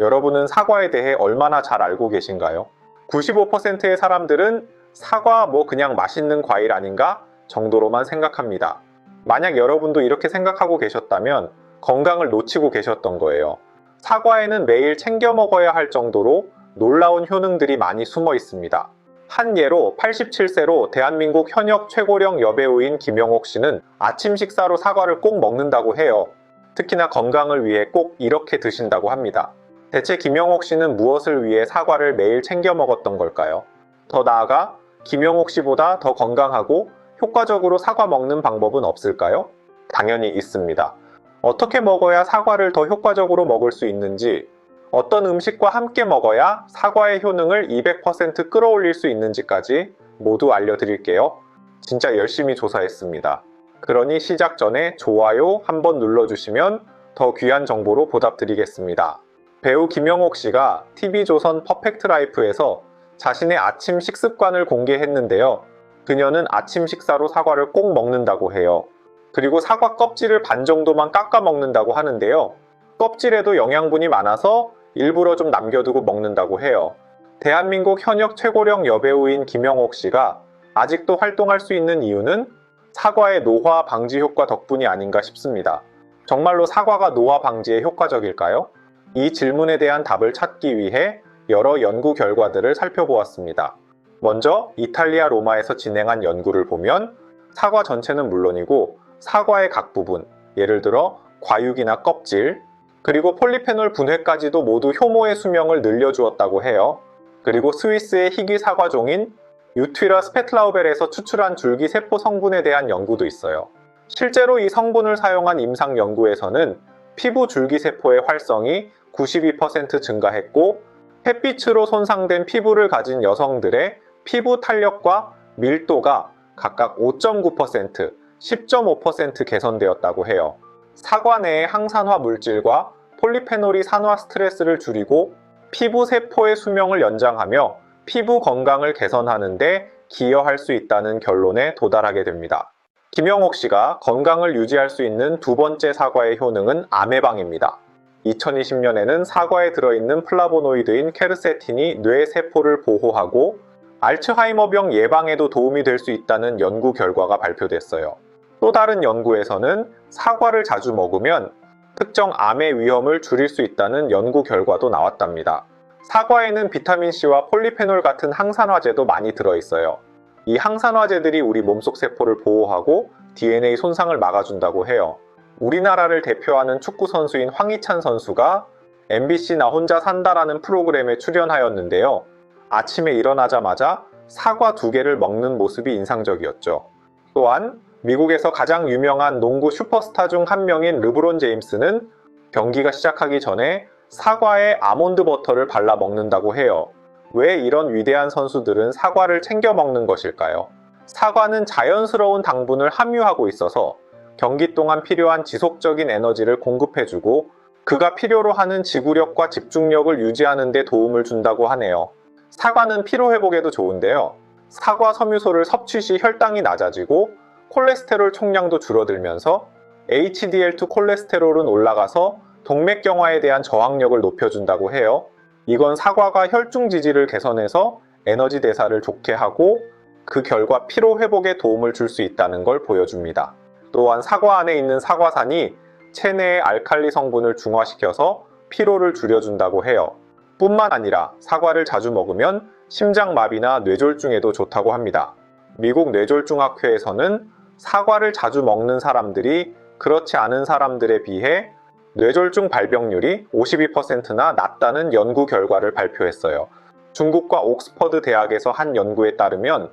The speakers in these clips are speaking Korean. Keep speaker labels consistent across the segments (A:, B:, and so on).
A: 여러분은 사과에 대해 얼마나 잘 알고 계신가요? 95%의 사람들은 사과 그냥 맛있는 과일 아닌가 정도로만 생각합니다. 만약 여러분도 이렇게 생각하고 계셨다면 건강을 놓치고 계셨던 거예요. 사과에는 매일 챙겨 먹어야 할 정도로 놀라운 효능들이 많이 숨어 있습니다. 한 예로 87세로 대한민국 현역 최고령 여배우인 김영옥 씨는 아침 식사로 사과를 꼭 먹는다고 해요. 특히나 건강을 위해 꼭 이렇게 드신다고 합니다. 대체 김영옥 씨는 무엇을 위해 사과를 매일 챙겨 먹었던 걸까요? 더 나아가 김영옥 씨보다 더 건강하고 효과적으로 사과 먹는 방법은 없을까요? 당연히 있습니다. 어떻게 먹어야 사과를 더 효과적으로 먹을 수 있는지, 어떤 음식과 함께 먹어야 사과의 효능을 200% 끌어올릴 수 있는지까지 모두 알려드릴게요. 진짜 열심히 조사했습니다. 그러니 시작 전에 좋아요 한번 눌러주시면 더 귀한 정보로 보답드리겠습니다. 배우 김영옥 씨가 TV조선 퍼펙트 라이프에서 자신의 아침 식습관을 공개했는데요. 그녀는 아침 식사로 사과를 꼭 먹는다고 해요. 그리고 사과 껍질을 반 정도만 깎아 먹는다고 하는데요. 껍질에도 영양분이 많아서 일부러 좀 남겨두고 먹는다고 해요. 대한민국 현역 최고령 여배우인 김영옥 씨가 아직도 활동할 수 있는 이유는 사과의 노화 방지 효과 덕분이 아닌가 싶습니다. 정말로 사과가 노화 방지에 효과적일까요? 이 질문에 대한 답을 찾기 위해 여러 연구 결과들을 살펴보았습니다. 먼저 이탈리아 로마에서 진행한 연구를 보면 사과 전체는 물론이고 사과의 각 부분, 예를 들어 과육이나 껍질, 그리고 폴리페놀 분해까지도 모두 효모의 수명을 늘려주었다고 해요. 그리고 스위스의 희귀 사과종인 유티라 스페틀라우벨에서 추출한 줄기세포 성분에 대한 연구도 있어요. 실제로 이 성분을 사용한 임상 연구에서는 피부 줄기세포의 활성이 92% 증가했고 햇빛으로 손상된 피부를 가진 여성들의 피부 탄력과 밀도가 각각 5.9%, 10.5% 개선되었다고 해요. 사과 내의 항산화 물질과 폴리페놀이 산화 스트레스를 줄이고 피부 세포의 수명을 연장하며 피부 건강을 개선하는 데 기여할 수 있다는 결론에 도달하게 됩니다. 김영옥 씨가 건강을 유지할 수 있는 두 번째 사과의 효능은 암 예방입니다. 2020년에는 사과에 들어있는 플라보노이드인 케르세틴이 뇌 세포를 보호하고 알츠하이머병 예방에도 도움이 될 수 있다는 연구 결과가 발표됐어요. 또 다른 연구에서는 사과를 자주 먹으면 특정 암의 위험을 줄일 수 있다는 연구 결과도 나왔답니다. 사과에는 비타민C와 폴리페놀 같은 항산화제도 많이 들어있어요. 이 항산화제들이 우리 몸속 세포를 보호하고 DNA 손상을 막아준다고 해요. 우리나라를 대표하는 축구 선수인 황희찬 선수가 MBC 나 혼자 산다라는 프로그램에 출연하였는데요. 아침에 일어나자마자 사과 2개를 먹는 모습이 인상적이었죠. 또한 미국에서 가장 유명한 농구 슈퍼스타 중 한 명인 르브론 제임스는 경기가 시작하기 전에 사과에 아몬드 버터를 발라 먹는다고 해요. 왜 이런 위대한 선수들은 사과를 챙겨 먹는 것일까요? 사과는 자연스러운 당분을 함유하고 있어서 경기 동안 필요한 지속적인 에너지를 공급해주고 그가 필요로 하는 지구력과 집중력을 유지하는 데 도움을 준다고 하네요. 사과는 피로회복에도 좋은데요. 사과 섬유소를 섭취 시 혈당이 낮아지고 콜레스테롤 총량도 줄어들면서 HDL2 콜레스테롤은 올라가서 동맥경화에 대한 저항력을 높여준다고 해요. 이건 사과가 혈중 지지를 개선해서 에너지 대사를 좋게 하고 그 결과 피로회복에 도움을 줄 수 있다는 걸 보여줍니다. 또한 사과 안에 있는 사과산이 체내의 알칼리 성분을 중화시켜서 피로를 줄여준다고 해요. 뿐만 아니라 사과를 자주 먹으면 심장마비나 뇌졸중에도 좋다고 합니다. 미국 뇌졸중학회에서는 사과를 자주 먹는 사람들이 그렇지 않은 사람들에 비해 뇌졸중 발병률이 52%나 낮다는 연구 결과를 발표했어요. 중국과 옥스퍼드 대학에서 한 연구에 따르면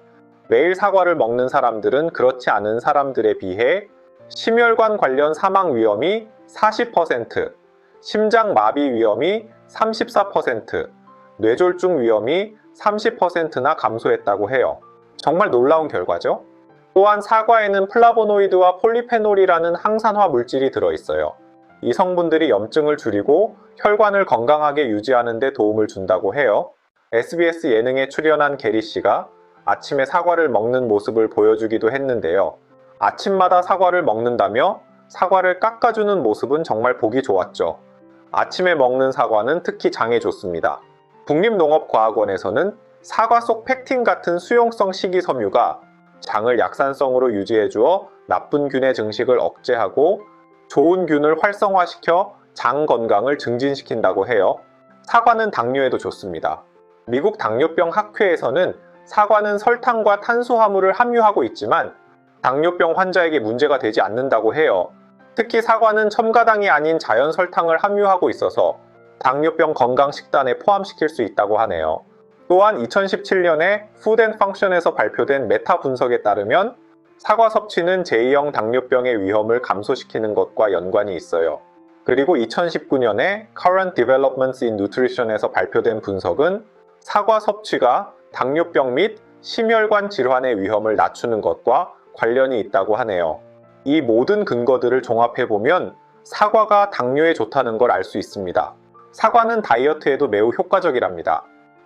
A: 매일 사과를 먹는 사람들은 그렇지 않은 사람들에 비해 심혈관 관련 사망 위험이 40%, 심장마비 위험이 34%, 뇌졸중 위험이 30%나 감소했다고 해요. 정말 놀라운 결과죠? 또한 사과에는 플라보노이드와 폴리페놀이라는 항산화 물질이 들어있어요. 이 성분들이 염증을 줄이고 혈관을 건강하게 유지하는 데 도움을 준다고 해요. SBS 예능에 출연한 게리 씨가 아침에 사과를 먹는 모습을 보여주기도 했는데요. 아침마다 사과를 먹는다며 사과를 깎아주는 모습은 정말 보기 좋았죠. 아침에 먹는 사과는 특히 장에 좋습니다. 국립농업과학원에서는 사과 속 팩틴 같은 수용성 식이섬유가 장을 약산성으로 유지해주어 나쁜 균의 증식을 억제하고 좋은 균을 활성화시켜 장 건강을 증진시킨다고 해요. 사과는 당뇨에도 좋습니다. 미국 당뇨병 학회에서는 사과는 설탕과 탄수화물을 함유하고 있지만 당뇨병 환자에게 문제가 되지 않는다고 해요. 특히 사과는 첨가당이 아닌 자연 설탕을 함유하고 있어서 당뇨병 건강 식단에 포함시킬 수 있다고 하네요. 또한 2017년에 푸드 앤 펑션에서 발표된 메타 분석에 따르면 사과 섭취는 제2형 당뇨병의 위험을 감소시키는 것과 연관이 있어요. 그리고 2019년에 Current Developments in Nutrition에서 발표된 분석은 사과 섭취가 당뇨병 및 심혈관 질환의 위험을 낮추는 것과 관련이 있다고 하네요. 이 모든 근거들을 종합해보면 사과가 당뇨에 좋다는 걸 알 수 있습니다. 사과는 다이어트에도 매우 효과적이랍니다.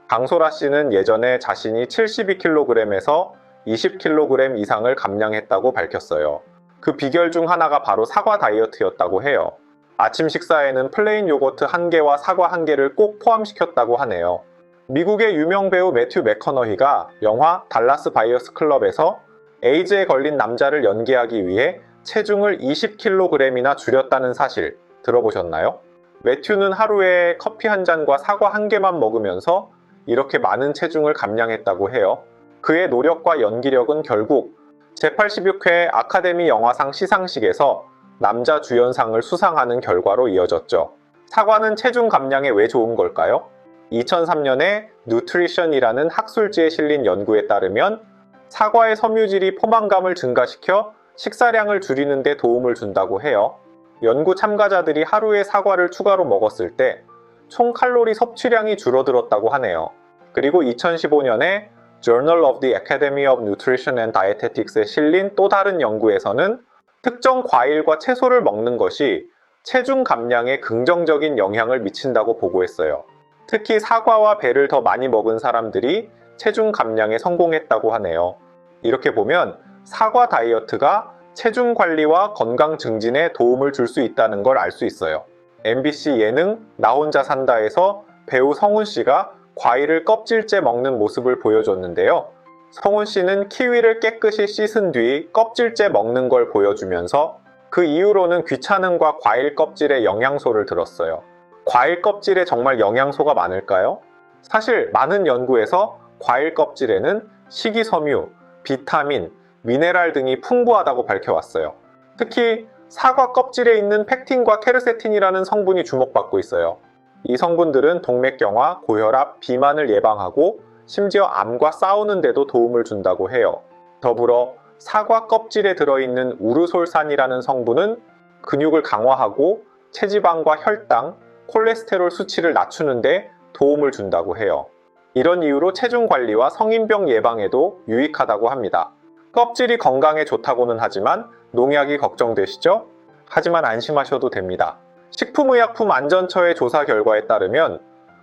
A: 강소라 씨는 예전에 자신이 72kg에서 20kg 이상을 감량했다고 밝혔어요. 그 비결 중 하나가 바로 사과 다이어트였다고 해요. 아침 식사에는 플레인 요거트 1개와 사과 1개를 꼭 포함시켰다고 하네요. 미국의 유명 배우 매튜 맥커너히가 영화 달라스 바이어스 클럽에서 에이즈에 걸린 남자를 연기하기 위해 체중을 20kg이나 줄였다는 사실 들어보셨나요? 매튜는 하루에 커피 1잔과 사과 1개만 먹으면서 이렇게 많은 체중을 감량했다고 해요. 그의 노력과 연기력은 결국 제86회 아카데미 영화상 시상식에서 남자 주연상을 수상하는 결과로 이어졌죠. 사과는 체중 감량에 왜 좋은 걸까요? 2003년에 누트리션이라는 학술지에 실린 연구에 따르면 사과의 섬유질이 포만감을 증가시켜 식사량을 줄이는 데 도움을 준다고 해요. 연구 참가자들이 하루에 사과를 추가로 먹었을 때 총 칼로리 섭취량이 줄어들었다고 하네요. 그리고 2015년에 Journal of the Academy of Nutrition and Dietetics에 실린 또 다른 연구에서는 특정 과일과 채소를 먹는 것이 체중 감량에 긍정적인 영향을 미친다고 보고했어요. 특히 사과와 배를 더 많이 먹은 사람들이 체중 감량에 성공했다고 하네요. 이렇게 보면 사과 다이어트가 체중 관리와 건강 증진에 도움을 줄 수 있다는 걸 알 수 있어요. MBC 예능 나 혼자 산다에서 배우 성훈 씨가 과일을 껍질째 먹는 모습을 보여줬는데요. 성훈 씨는 키위를 깨끗이 씻은 뒤 껍질째 먹는 걸 보여주면서 그 이후로는 귀찮음과 과일 껍질에 영양소를 들었어요. 과일 껍질에 정말 영양소가 많을까요? 사실 많은 연구에서 과일 껍질에는 식이섬유, 비타민, 미네랄 등이 풍부하다고 밝혀왔어요. 특히 사과 껍질에 있는 펙틴과 케르세틴이라는 성분이 주목받고 있어요. 이 성분들은 동맥경화, 고혈압, 비만을 예방하고 심지어 암과 싸우는 데도 도움을 준다고 해요. 더불어 사과 껍질에 들어있는 우르솔산이라는 성분은 근육을 강화하고 체지방과 혈당, 콜레스테롤 수치를 낮추는 데 도움을 준다고 해요. 이런 이유로 체중 관리와 성인병 예방에도 유익하다고 합니다. 껍질이 건강에 좋다고는 하지만 농약이 걱정되시죠? 하지만 안심하셔도 됩니다. 식품의약품안전처의 조사 결과에 따르면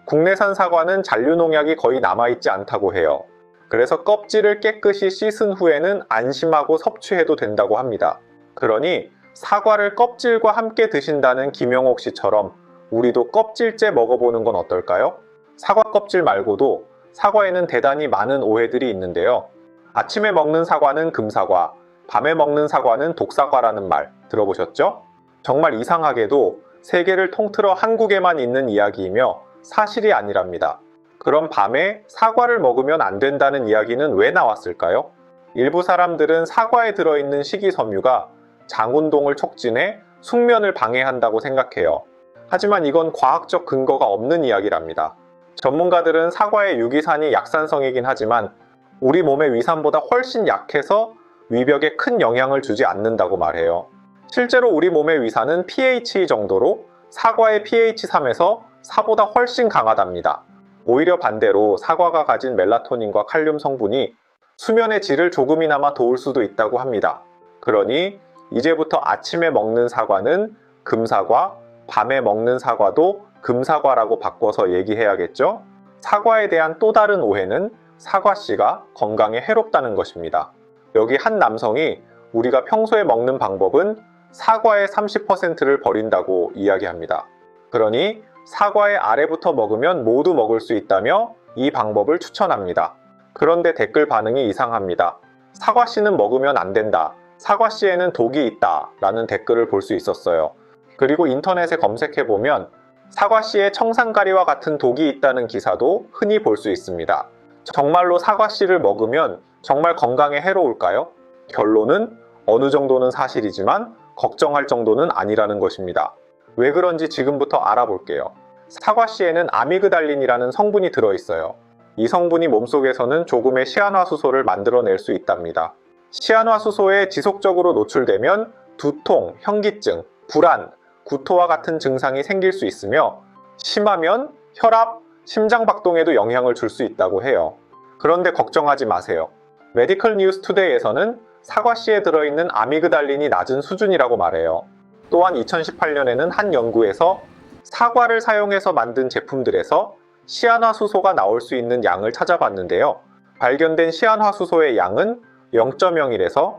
A: 국내산 사과는 잔류농약이 거의 남아있지 않다고 해요. 그래서 껍질을 깨끗이 씻은 후에는 안심하고 섭취해도 된다고 합니다. 그러니 사과를 껍질과 함께 드신다는 김영옥 씨처럼 우리도 껍질째 먹어보는 건 어떨까요? 사과 껍질 말고도 사과에는 대단히 많은 오해들이 있는데요. 아침에 먹는 사과는 금사과, 밤에 먹는 사과는 독사과라는 말 들어보셨죠? 정말 이상하게도 세계를 통틀어 한국에만 있는 이야기이며 사실이 아니랍니다. 그럼 밤에 사과를 먹으면 안 된다는 이야기는 왜 나왔을까요? 일부 사람들은 사과에 들어있는 식이섬유가 장 운동을 촉진해 숙면을 방해한다고 생각해요. 하지만 이건 과학적 근거가 없는 이야기랍니다. 전문가들은 사과의 유기산이 약산성이긴 하지만 우리 몸의 위산보다 훨씬 약해서 위벽에 큰 영향을 주지 않는다고 말해요. 실제로 우리 몸의 위산은 pH 정도로 사과의 pH 3에서 4보다 훨씬 강하답니다. 오히려 반대로 사과가 가진 멜라토닌과 칼륨 성분이 수면의 질을 조금이나마 도울 수도 있다고 합니다. 그러니 이제부터 아침에 먹는 사과는 금사과, 밤에 먹는 사과도 금사과라고 바꿔서 얘기해야겠죠? 사과에 대한 또 다른 오해는 사과씨가 건강에 해롭다는 것입니다. 여기 한 남성이 우리가 평소에 먹는 방법은 사과의 30%를 버린다고 이야기합니다. 그러니 사과의 아래부터 먹으면 모두 먹을 수 있다며 이 방법을 추천합니다. 그런데 댓글 반응이 이상합니다. 사과씨는 먹으면 안 된다. 사과씨에는 독이 있다. 라는 댓글을 볼 수 있었어요. 그리고 인터넷에 검색해보면 사과씨에 청산가리와 같은 독이 있다는 기사도 흔히 볼 수 있습니다. 정말로 사과씨를 먹으면 정말 건강에 해로울까요? 결론은 어느 정도는 사실이지만 걱정할 정도는 아니라는 것입니다. 왜 그런지 지금부터 알아볼게요. 사과씨에는 아미그달린이라는 성분이 들어있어요. 이 성분이 몸속에서는 조금의 시안화수소를 만들어낼 수 있답니다. 시안화수소에 지속적으로 노출되면 두통, 현기증, 불안, 구토와 같은 증상이 생길 수 있으며 심하면 혈압, 심장박동에도 영향을 줄 수 있다고 해요. 그런데 걱정하지 마세요. 메디컬 뉴스 투데이에서는 사과씨에 들어있는 아미그달린이 낮은 수준이라고 말해요. 또한 2018년에는 한 연구에서 사과를 사용해서 만든 제품들에서 시안화수소가 나올 수 있는 양을 찾아봤는데요. 발견된 시안화수소의 양은 0.01에서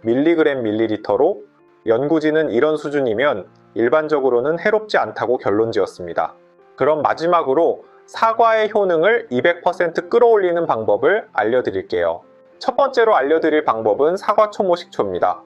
A: 0.007mg/ml로 연구진은 이런 수준이면 일반적으로는 해롭지 않다고 결론지었습니다. 그럼 마지막으로 사과의 효능을 200% 끌어올리는 방법을 알려드릴게요. 첫 번째로 알려드릴 방법은 사과 초모 식초입니다.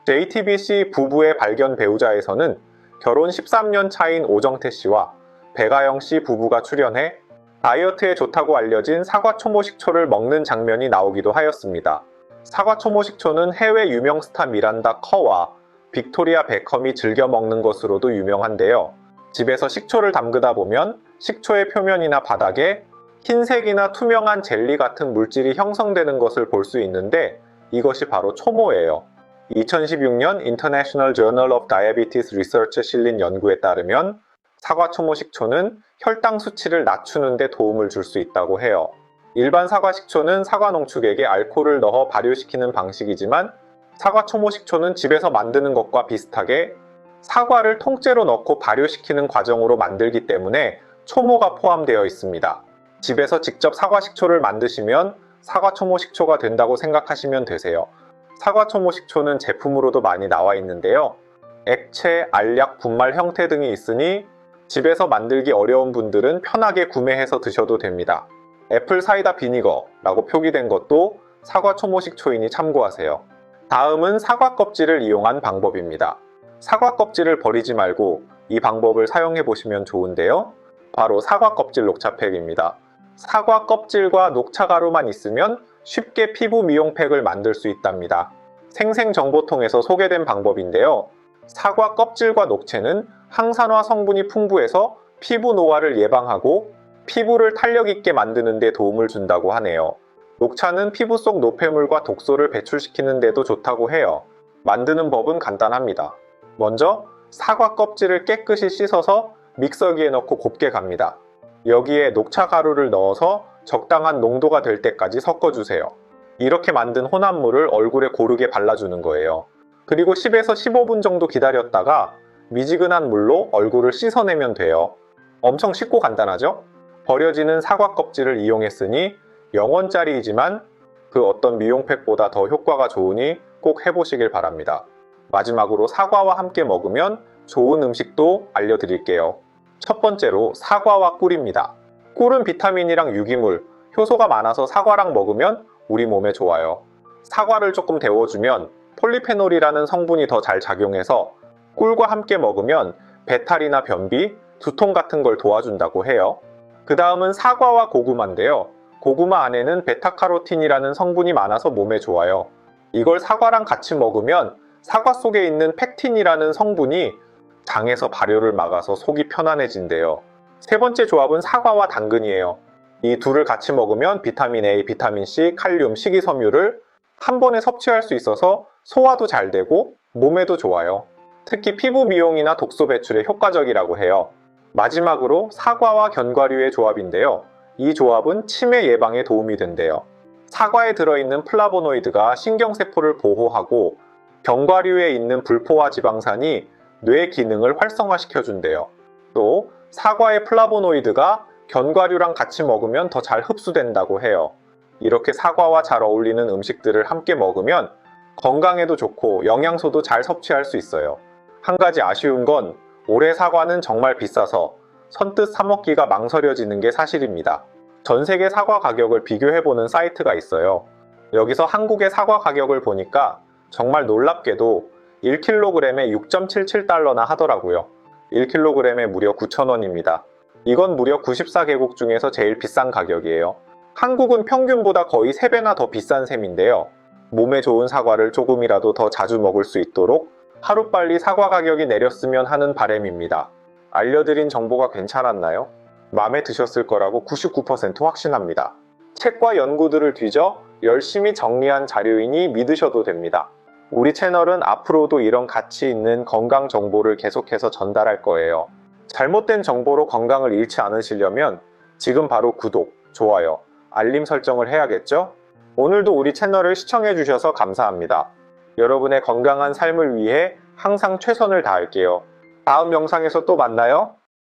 A: JTBC 부부의 발견 배우자에서는 결혼 13년 차인 오정태 씨와 배가영 씨 부부가 출연해 다이어트에 좋다고 알려진 사과 초모 식초를 먹는 장면이 나오기도 하였습니다. 사과 초모 식초는 해외 유명 스타 미란다 커와 빅토리아 베컴이 즐겨 먹는 것으로도 유명한데요. 집에서 식초를 담그다 보면 식초의 표면이나 바닥에 흰색이나 투명한 젤리 같은 물질이 형성되는 것을 볼 수 있는데 이것이 바로 초모예요. 2016년 International Journal of Diabetes Research에 실린 연구에 따르면 사과 초모 식초는 혈당 수치를 낮추는 데 도움을 줄 수 있다고 해요. 일반 사과 식초는 사과 농축액에 알코올을 넣어 발효시키는 방식이지만 사과 초모 식초는 집에서 만드는 것과 비슷하게 사과를 통째로 넣고 발효시키는 과정으로 만들기 때문에 초모가 포함되어 있습니다. 집에서 직접 사과 식초를 만드시면 사과 초모 식초가 된다고 생각하시면 되세요. 사과 초모 식초는 제품으로도 많이 나와 있는데요. 액체, 알약, 분말 형태 등이 있으니 집에서 만들기 어려운 분들은 편하게 구매해서 드셔도 됩니다. 애플 사이다 비니거라고 표기된 것도 사과 초모 식초이니 참고하세요. 다음은 사과 껍질을 이용한 방법입니다. 사과 껍질을 버리지 말고 이 방법을 사용해 보시면 좋은데요. 바로 사과 껍질 녹차팩입니다. 사과 껍질과 녹차가루만 있으면 쉽게 피부 미용팩을 만들 수 있답니다. 생생정보통에서 소개된 방법인데요. 사과 껍질과 녹채는 항산화 성분이 풍부해서 피부 노화를 예방하고 피부를 탄력 있게 만드는 데 도움을 준다고 하네요. 녹차는 피부 속 노폐물과 독소를 배출시키는 데도 좋다고 해요. 만드는 법은 간단합니다. 먼저 사과 껍질을 깨끗이 씻어서 믹서기에 넣고 곱게 갑니다. 여기에 녹차 가루를 넣어서 적당한 농도가 될 때까지 섞어주세요. 이렇게 만든 혼합물을 얼굴에 고르게 발라주는 거예요. 그리고 10에서 15분 정도 기다렸다가 미지근한 물로 얼굴을 씻어내면 돼요. 엄청 쉽고 간단하죠? 버려지는 사과 껍질을 이용했으니 0원짜리이지만 그 어떤 미용팩보다 더 효과가 좋으니 꼭 해보시길 바랍니다. 마지막으로 사과와 함께 먹으면 좋은 음식도 알려드릴게요. 첫 번째로 사과와 꿀입니다. 꿀은 비타민이랑 유기물, 효소가 많아서 사과랑 먹으면 우리 몸에 좋아요. 사과를 조금 데워주면 폴리페놀이라는 성분이 더 잘 작용해서 꿀과 함께 먹으면 배탈이나 변비, 두통 같은 걸 도와준다고 해요. 그 다음은 사과와 고구마인데요. 고구마 안에는 베타카로틴이라는 성분이 많아서 몸에 좋아요. 이걸 사과랑 같이 먹으면 사과 속에 있는 팩틴이라는 성분이 장에서 발효를 막아서 속이 편안해진대요. 세 번째 조합은 사과와 당근이에요. 이 둘을 같이 먹으면 비타민 A, 비타민 C, 칼륨, 식이섬유를 한 번에 섭취할 수 있어서 소화도 잘 되고 몸에도 좋아요. 특히 피부 미용이나 독소 배출에 효과적이라고 해요. 마지막으로 사과와 견과류의 조합인데요. 이 조합은 치매 예방에 도움이 된대요. 사과에 들어있는 플라보노이드가 신경세포를 보호하고 견과류에 있는 불포화 지방산이 뇌 기능을 활성화시켜준대요. 또 사과의 플라보노이드가 견과류랑 같이 먹으면 더 잘 흡수된다고 해요. 이렇게 사과와 잘 어울리는 음식들을 함께 먹으면 건강에도 좋고 영양소도 잘 섭취할 수 있어요. 한 가지 아쉬운 건 올해 사과는 정말 비싸서 선뜻 사 먹기가 망설여지는 게 사실입니다. 전 세계 사과 가격을 비교해보는 사이트가 있어요. 여기서 한국의 사과 가격을 보니까 정말 놀랍게도 1kg에 6.77달러나 하더라고요. 1kg에 무려 9,000원입니다. 이건 무려 94개국 중에서 제일 비싼 가격이에요. 한국은 평균보다 거의 3배나 더 비싼 셈인데요. 몸에 좋은 사과를 조금이라도 더 자주 먹을 수 있도록 하루빨리 사과 가격이 내렸으면 하는 바람입니다. 알려드린 정보가 괜찮았나요? 마음에 드셨을 거라고 99% 확신합니다. 책과 연구들을 뒤져 열심히 정리한 자료이니 믿으셔도 됩니다. 우리 채널은 앞으로도 이런 가치 있는 건강 정보를 계속해서 전달할 거예요. 잘못된 정보로 건강을 잃지 않으시려면 지금 바로 구독, 좋아요, 알림 설정을 해야겠죠? 오늘도 우리 채널을 시청해 주셔서 감사합니다. 여러분의 건강한 삶을 위해 항상 최선을 다할게요. 다음 영상에서 또 만나요.